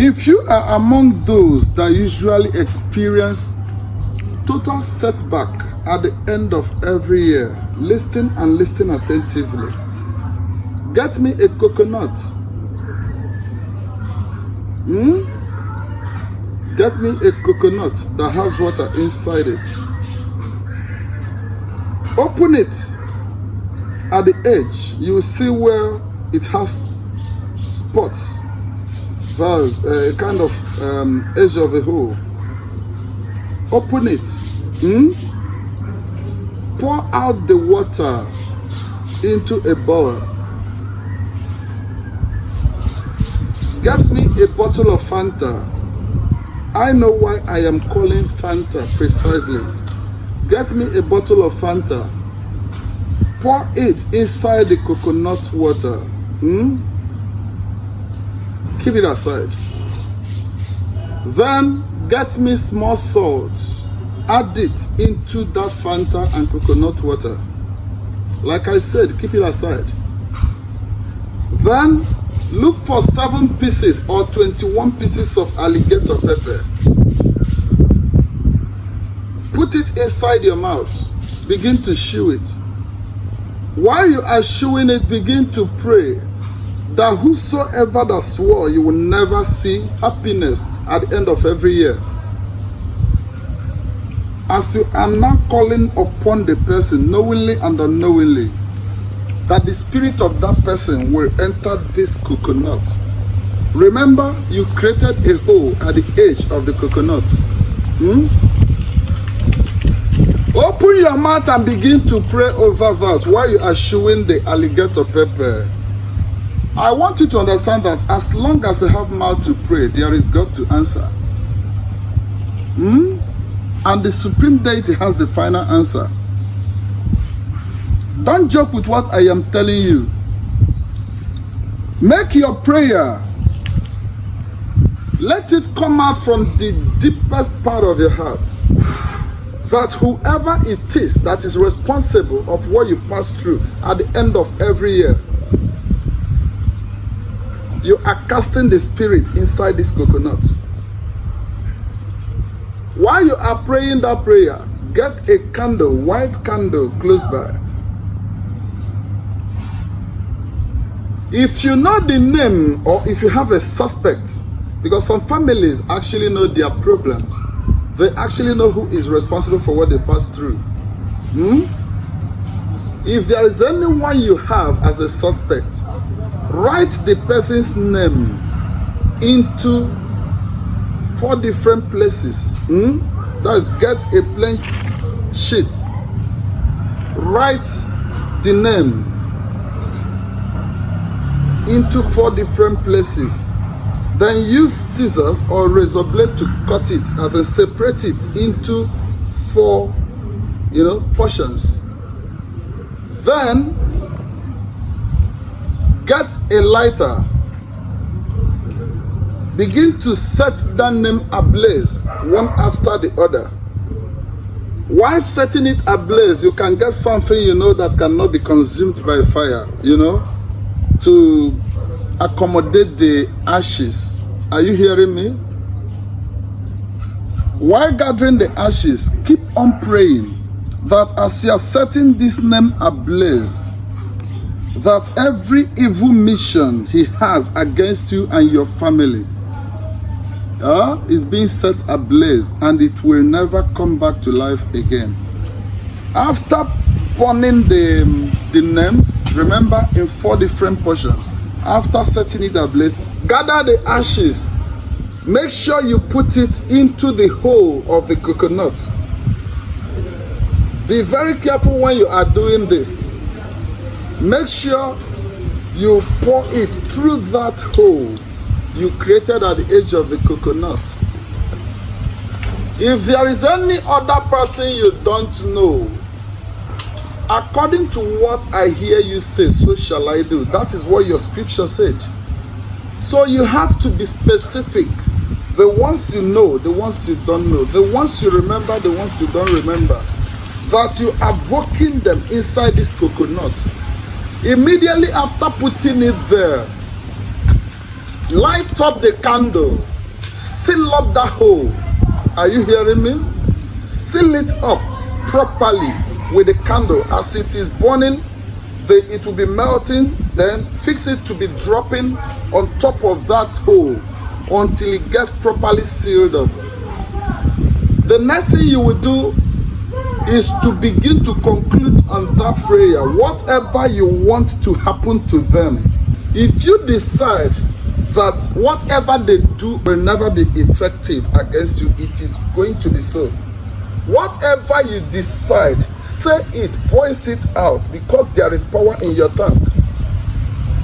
If you are among those that usually experience total setback at the end of every year, listen and listen attentively. Get me a coconut. Get me a coconut that has water inside it. Open it at the edge. You will see where it has spots. There's a kind of edge of a hole. Open it. Pour out the water into a bowl. Get me a bottle of Fanta. I know why I am calling Fanta precisely. Get me a bottle of Fanta. Pour it inside the coconut water. Keep it aside. Then get me small salt. Add it into that Fanta and coconut water. Like I said, keep it aside. Then look for 7 pieces or 21 pieces of alligator pepper. Put it inside your mouth. Begin to chew it. While you are chewing it, begin to pray that whosoever that swore you will never see happiness at the end of every year. As you are now calling upon the person knowingly and unknowingly, that the spirit of that person will enter this coconut. Remember, you created a hole at the edge of the coconut. Open your mouth and begin to pray over that while you are chewing the alligator pepper. I want you to understand that as long as you have mouth to pray, there is God to answer. And the supreme deity has the final answer. Don't joke with what I am telling you. Make your prayer. Let it come out from the deepest part of your heart. That whoever it is that is responsible of what you pass through at the end of every year, you are casting the spirit inside this coconut. While you are praying that prayer, get a candle, white candle close by. If you know the name or if you have a suspect, because some families actually know their problems, they actually know who is responsible for what they pass through. If there is anyone you have as a suspect, write the person's name into 4 different places. That is, get a blank sheet. Write the name into 4 different places. Then use scissors or razor blade to cut it, as in separate it into 4, portions. Then get a lighter. Begin to set that name ablaze, one after the other. While setting it ablaze, you can get something that cannot be consumed by fire, to accommodate the ashes. Are you hearing me? While gathering the ashes, keep on praying that as you are setting this name ablaze, that every evil mission he has against you and your family is being set ablaze, and it will never come back to life again. After burning the names, remember, in 4 different portions, after setting it ablaze, gather the ashes. Make sure you put it into the hole of the coconut. Be very careful when you are doing this. Make sure you pour it through that hole you created at the edge of the coconut. If there is any other person you don't know, according to what I hear you say, so shall I do. That is what your scripture said. So you have to be specific. The ones you know, the ones you don't know, the ones you remember, the ones you don't remember, that you are evoking them inside this coconut. Immediately after putting it there, Light up the candle. Seal up that hole. Are you hearing me? Seal it up properly with the candle. As it is burning, it will be melting. Then fix it to be dropping on top of that hole until it gets properly sealed up. The next thing you will do is to begin to conclude on that prayer, whatever you want to happen to them. If you decide that whatever they do will never be effective against you, it is going to be so. Whatever you decide, say it, voice it out, because there is power in your tongue.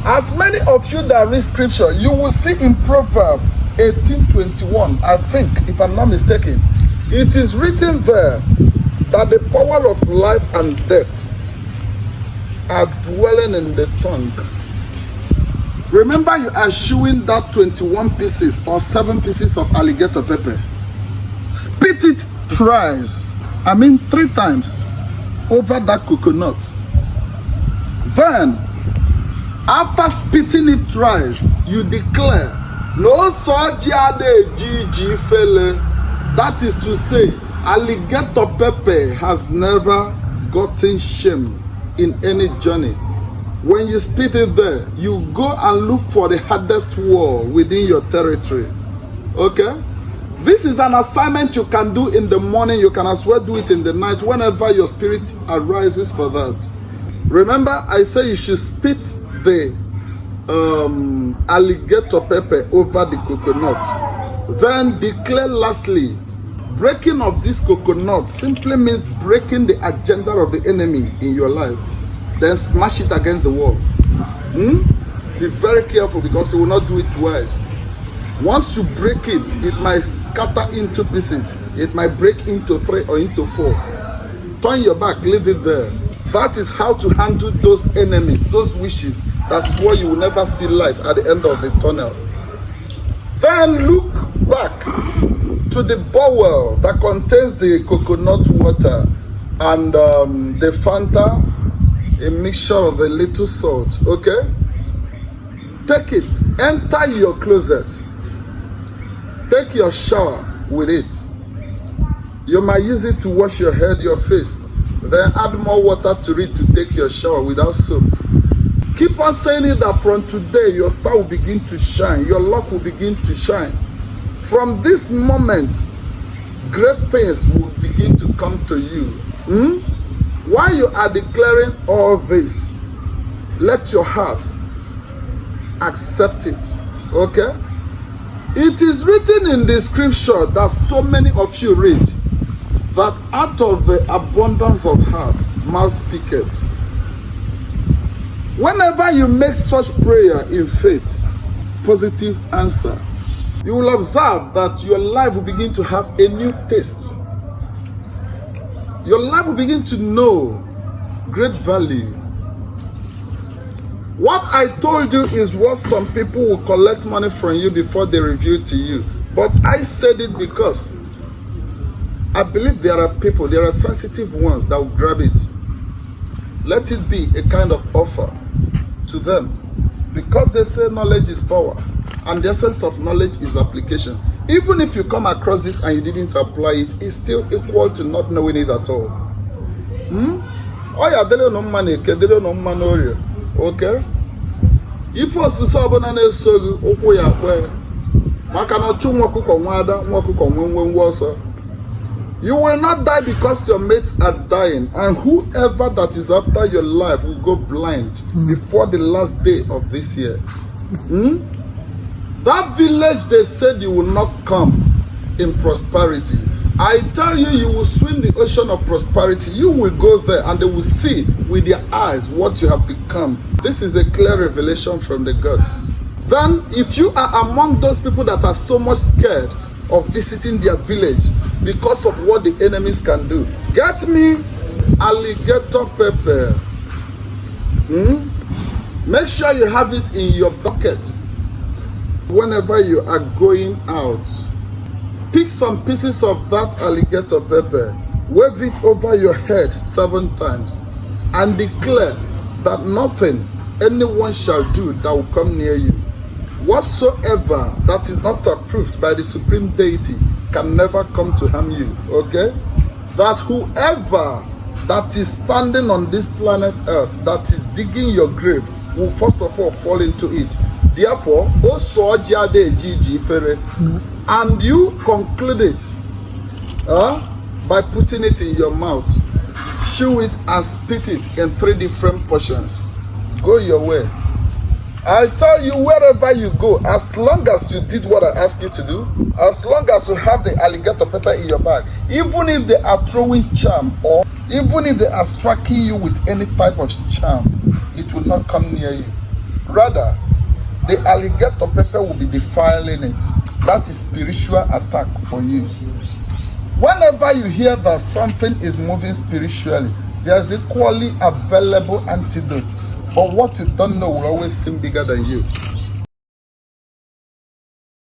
As many of you that read scripture, you will see in Proverbs 18:21, I think, if I'm not mistaken, it is written there that the power of life and death are dwelling in the tongue. Remember, you are chewing that 21 pieces or 7 pieces of alligator pepper. Spit it thrice, 3 times over that coconut. Then, after spitting it thrice, you declare, no sojade gigi fele. That is to say, alligator pepper has never gotten shame in any journey. When you spit it there, you go and look for the hardest wall within your territory. Okay? This is an assignment you can do in the morning. You can as well do it in the night, whenever your spirit arises for that. Remember, I say you should spit the alligator pepper over the coconut. Then declare lastly, breaking of this coconut simply means breaking the agenda of the enemy in your life. Then smash it against the wall. Be very careful, because you will not do it twice. Once you break it, it might scatter into pieces. It might break into 3 or into 4. Turn your back, leave it there. That is how to handle those enemies, those wishes. That's why you will never see light at the end of the tunnel. Then look back to the bowl that contains the coconut water and the Fanta, a mixture of a little salt. Okay? Take it, enter your closet, take your shower with it. You might use it to wash your head, your face, then add more water to it to take your shower without soap. Keep on saying it that from today your star will begin to shine, your luck will begin to shine. From this moment, great things will begin to come to you. While you are declaring all this, let your heart accept it. Okay? It is written in the scripture that so many of you read, that out of the abundance of heart, mouth speaketh. Whenever you make such prayer in faith, positive answer, you will observe that your life will begin to have a new taste. Your life will begin to know great value. What I told you is what some people will collect money from you before they reveal to you. But I said it because I believe there are people, there are sensitive ones that will grab it. Let it be a kind of offer to them. Because they say knowledge is power, and the essence of knowledge is application. Even if you come across this and you didn't apply it, it's still equal to not knowing it at all. Okay? If osisi ọbụla na-eso gị ụkwụ ya kwe maka na ọchụ nwa ọkụkọ nwa ada nwa ọkụkọ nwe ọsọ. You will not die because your mates are dying, and whoever that is after your life will go blind before the last day of this year. That village they said you will not come in prosperity. I tell you, you will swim the ocean of prosperity. You will go there and they will see with their eyes what you have become. This is a clear revelation from the gods. Then, if you are among those people that are so much scared of visiting their village because of what the enemies can do, get me alligator pepper. Make sure you have it in your bucket. Whenever you are going out, pick some pieces of that alligator pepper, wave it over your head 7 times, and declare that nothing anyone shall do that will come near you. Whatsoever that is not approved by the supreme deity can never come to harm you. Okay? That whoever that is standing on this planet Earth, that is digging your grave, will first of all fall into it. Therefore, and you conclude it by putting it in your mouth, chew it and spit it in 3 different portions. Go your way. I tell you, wherever you go, as long as you did what I asked you to do, as long as you have the alligator pepper in your bag, even if they are throwing charm, or even if they are striking you with any type of charm, it will not come near you. Rather, the alligator pepper will be defiling it. That is spiritual attack for you. Whenever you hear that something is moving spiritually, there's equally available antidotes. But what you don't know will always seem bigger than you.